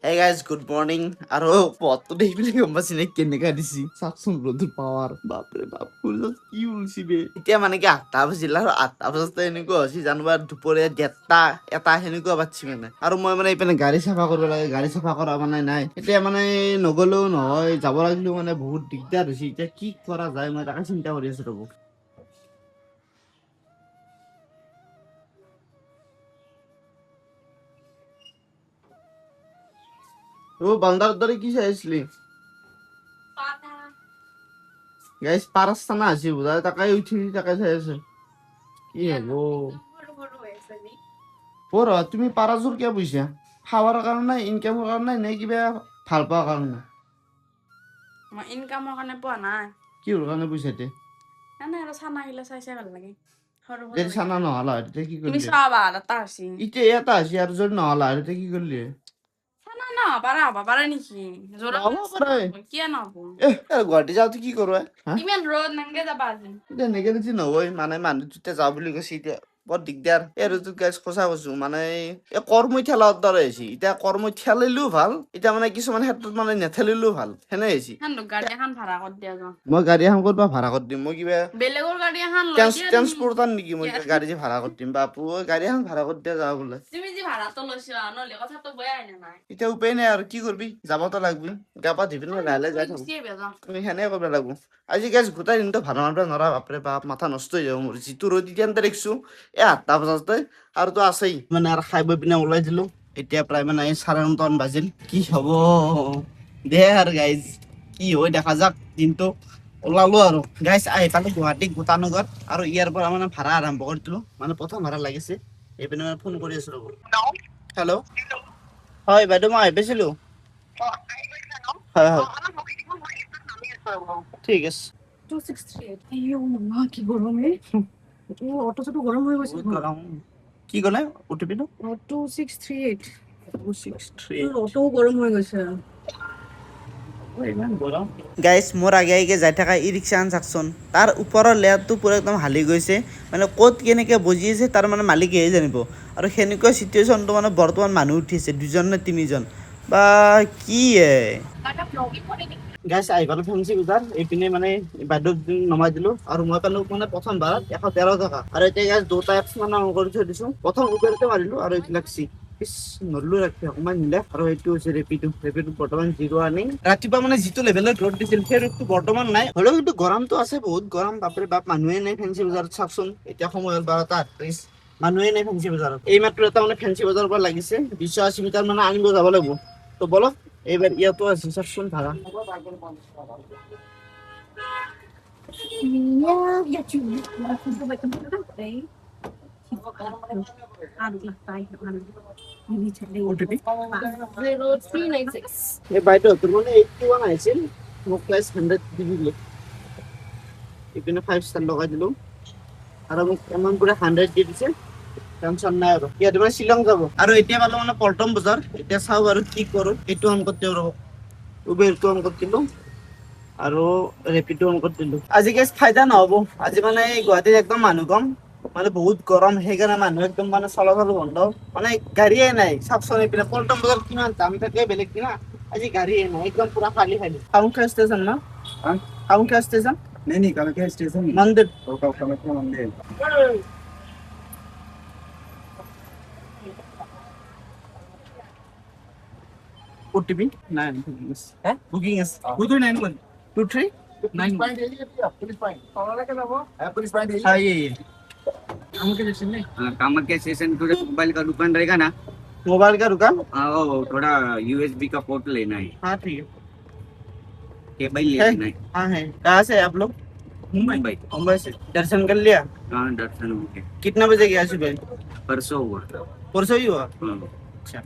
Hey guys, good morning. আৰু পথটো দেখিলে গম পাইছি নে কেনেকা দিছি চাকচোন ৰ'দৰ পাৱাৰ বাপৰে বাপ ফুলত কি উলছি বে এতিয়া মানে কি 8টা বাজিল আৰু 8টা বজাতে এনেকুৱা হৈছে জানোবা দুপৰীয়া 1:30 এটা সেনেকুৱা বাজছি মানে আৰু মই মানে এইপিনে গাড়ী চাফা কৰিব লাগে গাড়ী চাফা কৰা মানে নাই এতিয়া মানে নগলেও নহয় যাব লাগিলেও মানে বহুত দিগদাৰ হৈছে এতিয়া কি কৰা যায় মই তাকে চিন্তা কৰি আছো ৰ'ব বান্দার দরে কি চাইছিলি গাইস পারাস্তা না আছি বুঝা টাকাই উঠি টাকাই চাই আছে কি হবো বড় তুমি পারাজুর কিয় বুঝছা খাওয়ার কারণে ইনকামের কারণে নে কিবা ভাল পাওয়ার কারণে মই ইনকামৰ কাৰণে পোৱা নাই কি হল কাৰণে বুঝছা তে এনে আৰু চানা গিলা চাই চাই ভাল লাগে সৰু সৰু যদি সানা নহলা এটা কি তুমি করলি চাবা এটা আছে ইতে এটা আছে আর যদি নহলা এটা কি করলি চানা না পাৰা হ'ব পাৰে নেকি জোৰা নহ'ব পাৰে। কিয় নহ'ব গুৱাহাটী যাওঁতে কি কৰো ইমান ৰ'দ নেংগে যাবা আজি এতিয়া এনেকে যদি নহয় মানে মানুহ যেতিয়া যাওঁ বুলি কৈছে এতিয়া বৰ দিগদাৰ আৰু তো গাইজ সঁচা কৈছো মানে এই কৰ্মই ঠেলাৰ দৰে হৈছে এতিয়া কৰ্মই ঠেলিলেও ভাল এতিয়া মানে কিছুমান ক্ষেত্ৰত মানে নেঠেলিলেও ভাল সেনে হৈছে সেন গাড়ী এখন ভাড়া কৰি দিয়া যাওঁ মই গাড়ী এখন ক'ত বা ভাড়া কৰি দিম মই কিবা বেলেগৰ গাড়ী এখন লৈ দিয়া তুমি ট্ৰেন্সপৰ্টাৰ নেকি মই গাড়ী যে ভাড়া কৰি দিম বাপু গাড়ী এখন ভাড়া কৰি দিয়া যাওঁ বোলে তুমি যি ভাড়াটো লৈছা নহ'লে কথাটো বেয়াই নে নাই এতিয়া উপায় নাই আৰু কি কৰিবি যাবতো লাগবি গা পা ধুই পিনে লাহে লাহে যাই থাকো গুচি আহিবা যাওঁ তুমি সেনে কৰিব লাগব আজি গাইজ গোটেই দিনটো ভাড়া মাৰিব নোৱাৰা বাপৰে বাপ মাথা নষ্ট হৈ যাব মোৰ যিটো ৰ'দ এতিয়া দেখিছো 8টা বজাতে আৰু তো আছেই মানে আৰু খাই বৈ পিনে ওলাই দিলো এতিয়া প্ৰায় মানে 9:30 বাজিল কি হব দে আৰু গাইজ কি হয় দেখা যাক দিনটো ওলালো আৰু গাইজ আহি পালো গুৱাহাটী গোটানগৰ আৰু ইয়াৰ পৰা মানে ভাড়া আৰম্ভ কৰি দিলো মানে প্ৰথম ভাড়া লাগিছে এইপিনে মানে ফোন কৰি আছো ৰ'ব হেল্ল' হয় বাইদেউ মই আহি পাইছিলো হয় হয় ঠিক আছে 268 আইও মা কি গৰম হে অটো চটো গৰম হৈ গৈছে কি ক'লে অটিপিটো 2638 263 অটো গৰম হৈ গৈছে গাইজ মোৰ আগে আগে যাই থকা ই ৰিক্সাখন চাকচোন তাৰ ওপৰৰ লেয়াৰটো পুৰা একদম হালি গৈছে মানে ক'ত কেনেকৈ বজি আছে তাৰ মানে মালিকেহে জানিব আৰু সেনেকুৱা চিটুৱেশ্যনটো মানে বৰ্তমান মানুহ উঠিছে 2জন নে 3জন বা কি গাইজ আহি পালো ফেঞ্চি বজাৰ এইপিনে মানে বাইদেউক নমাই দিলো আৰু মই পালো মানে প্ৰথম ভাড়াত 113 টকা আৰু এতিয়া গাইজ দুটা এপছ মানে অন কৰি থৈ দিছো প্ৰথম উবেৰতে মাৰিলো আৰু এইবিলাক নললো ৰাখি অকমান নিলে আৰু এইটো হৈছে ৰেপিডো বৰ্তমান জিৰ' আৰ্নিং ৰাতিপুৱা মানে যিটো লেভেলত ৰ'দ দিছিল সেই ৰ'দটো বৰ্তমান নাই হ'লেও কিন্তু গৰমটো আছে বহুত গৰম বাপৰে বাপ মানুহে নাই ফেঞ্চি বজাৰত চাওকচোন এতিয়া সময় হ'ল 12:38 মানুহে নাই ফেঞ্চি বজাৰত এই মাত্ৰ এটা মানে ফেঞ্চি বজাৰৰ পৰা লাগিছে 280 মিটাৰ মানে আনিব যাব লাগিব তো বলক এইবাৰ ইয়াতো আছে চাওকচোন ভাড়া এই বাইদেউ তোৰ মানে 81 আহিছিল মোক প্লাছ 100 দি দিলো ইপিনে 5 ষ্টাৰ লগাই দিলো আৰু মোক এমাউণ্ট পুৰা 100 দি দিছে টেনচন নাই আৰু ইয়াত মানে শ্বিলং যাব আৰু এতিয়া পালো মানে পল্টন বজাৰ এতিয়া চাওঁ আৰু কি কৰো এইটো অন কৰি দিওঁ ৰ'ব উবেৰটো অন কৰি দিলো আৰু ৰেপিডো অন কৰি দিলো আজি গেছ ফাইদা নহ'ব আজি মানে গুৱাহাটীত একদম মানুহ কম মানে বহুত গৰম সেইকাৰণে মানুহ একদম মানে চলাচল বন্ধ মানে গাড়ীয়ে নাই চাওকচোন এইপিনে পল্টন বজাৰত কিমান দাম থাকে বেলেগ দিনা আজি গাড়ীয়ে নাই একদম পুৰা খালী কামাখ্যা ষ্টেচন না কামাখ্যা ষ্টেচন नहीं नहीं कामाख्या स्टेशन মন্দির कामाख्या मंदिर ওটিপি 9 বুকিং আছে वो तो 9 1 23 9 पुलिस पॉइंट कौन के जाबो पुलिस पॉइंट हाँ ये कामाख्या स्टेशन नहीं कामाख्या स्टेशन थोड़ा मोबाइल का दुकान रहेगा ना मोबाइल का दुकान हाँ वो थोड़ा यूएसबी का पोर्ट लेना है हाँ ठीक है केबल है? लेना है हाँ है कहाँ से आप लोग मुंबई मुंबई से दर्शन कर लिया हाँ दर्शन हो गया कितना बजे गया सुबह परसों हुआ परसों ही हुआ हाँ। अच्छा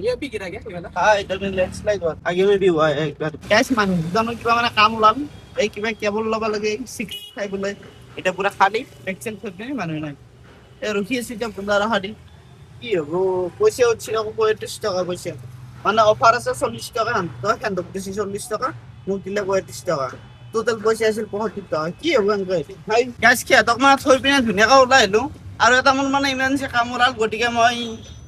ये अभी गिरा गया ये वाला हाँ इधर में लैंडस्लाइड हुआ आगे में भी हुआ है एक बार कैश मानो दोनों की মানে কাম ওলাম এই কিবা কেবল লবা লাগে 65 বলে এটা পুরা খালি এক্সেল করতে মানুষ নাই এ রুখি আছে যে বন্ধা রাহাদি কি হবো পয়সা হচ্ছে 35 টাকা পয়সা মানে অফার আছে 40 টাকা তো কেন দিছি 40 টাকা মোক দিলে 35 টাকা টোটাল পয়সা আছিল 75 টাকা কি হবো এনেকৈ ভাই গ্যাস খেয়া তক মানে থৈ পিনে ধুনীয়াকৈ ওলাই আহিলো আৰু এটা মোৰ মানে ইমাৰজেঞ্চি কাম ওলাল, গতিকে মই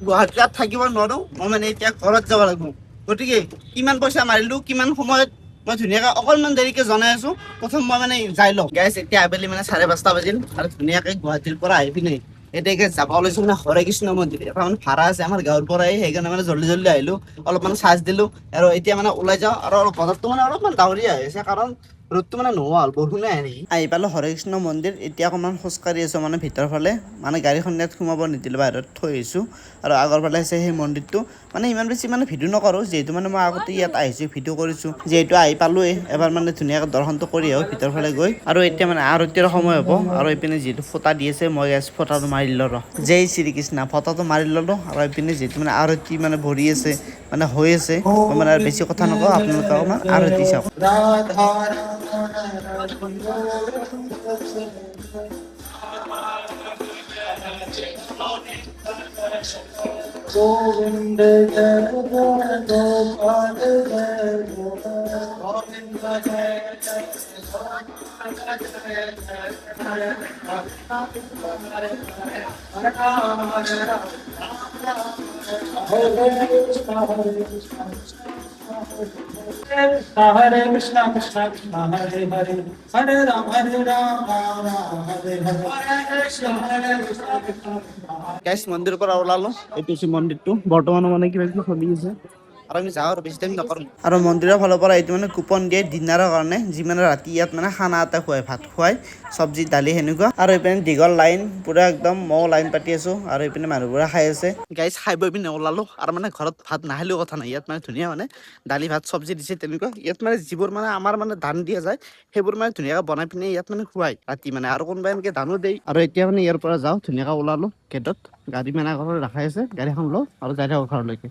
গুৱাহাটীত থাকিব নোৱাৰো, মই মানে এতিয়া ঘৰত যাব লাগিব। গতিকে কিমান পইচা মাৰিলো, কিমান সময়ত মই ধুনীয়াকৈ অকণমান দেৰিকৈ জনাই আছো। প্ৰথম মই মানে যাই লওঁ গাইছ। এতিয়া আবেলি মানে 5:30 বাজিল আৰু ধুনীয়াকৈ গুৱাহাটীৰ পৰা আহি পিনে এতিয়া যাব ওলাইছো মানে হৰে কৃষ্ণ মন্দিৰ। এটা মানে ভাড়া আছে আমাৰ গাঁৱৰ পৰাই, সেইকাৰণে মানে জল্দি আহিলো, অলপমান চাৰ্জ দিলো আৰু এতিয়া মানে ওলাই যাওঁ। আৰু অলপ বতৰটো মানে অলপমান ডাৱৰীয়া হৈ আছে, কাৰণ ৰ'দটো মানে নোহোৱা হ'ল, বৰষুণে আহে নেকি। আহি পালোঁ হৰে কৃষ্ণ মন্দিৰ। এতিয়া অকণমান খোজকাঢ়ি আছোঁ মানে ভিতৰৰ ফালে, মানে গাড়ীখন ইয়াত সোমাব নিদিলে, বাহিৰত থৈ আহিছোঁ। আৰু আগৰ ফালে আছে সেই মন্দিৰটো। মানে ইমান বেছি মানে ভিডিঅ' নকৰোঁ, যিহেতু মানে মই আগতে ইয়াত আহিছোঁ, ভিডিঅ' কৰিছোঁ, যিহেতু আহি পালোঁৱেই, এবাৰ মানে ধুনীয়াকৈ দৰ্শনটো কৰি আহোঁ ভিতৰৰ ফালে গৈ। আৰু এতিয়া মানে আৰতিৰ সময় হ'ব, আৰু এইপিনে যিহেতু ফটা দি আছে, মই ফটাটো মাৰি ল'লোঁ ৰ, জয় শ্ৰীকৃষ্ণ, ফটাটো মাৰি ল'লোঁ। আৰু এইপিনে যিহেতু মানে আৰতি মানে ভৰি আছে, মানে হৈ আছে, মই মানে বেছি কথা নকওঁ, আপোনালোকে অকণমান আৰতি চাওক। गोविंद जय गोपाल जय गोविंद जय हरे कृष्णा कृष्णा कृष्णा हरे हरे हरे राम राम राम हरे हरे हरे कृष्णा গাইছ মন্দিৰৰ পৰা ওলালো, এইটো হৈছে মন্দিৰটো। বৰ্তমান মানে কিবা কিবি চলি আছে আৰু আমি যাওঁ আৰু বেছি টাইম নকৰোঁ। আৰু মন্দিৰৰ ফালৰ পৰা এইটো মানে কুপন দিয়ে ডিনাৰৰ কাৰণে, যি মানে ৰাতি ইয়াত মানে খানা এটা খুৱাই, ভাত খুৱাই, চব্জি দালি সেনেকুৱা। আৰু এইপিনে দীঘল লাইন, পুৰা একদম ময়ো লাইন পাতি আছোঁ, আৰু এইপিনে মানুহবোৰে খাই আছে। গাইছ খাই বৈ পিনে ওলালো, আৰু মানে ঘৰত ভাত নাখালেও কথা নাই, ইয়াত মানে ধুনীয়া মানে দালি ভাত চব্জি দিছে তেনেকুৱা। ইয়াত মানে যিবোৰ মানে আমাৰ মানে ধান দিয়া যায়, সেইবোৰ মানে ধুনীয়াকৈ বনাই পিনে ইয়াত মানে খুৱাই ৰাতি মানে, আৰু কোনোবাই এনেকৈ ধানো দিয়ে। আৰু এতিয়া মানে ইয়াৰ পৰা যাওঁ, ধুনীয়াকৈ ওলালো গেটত, গাড়ী মানে আগত ৰখাই আছে, গাড়ীখন লওঁ আৰু যাই থাকোঁ ঘৰলৈকে।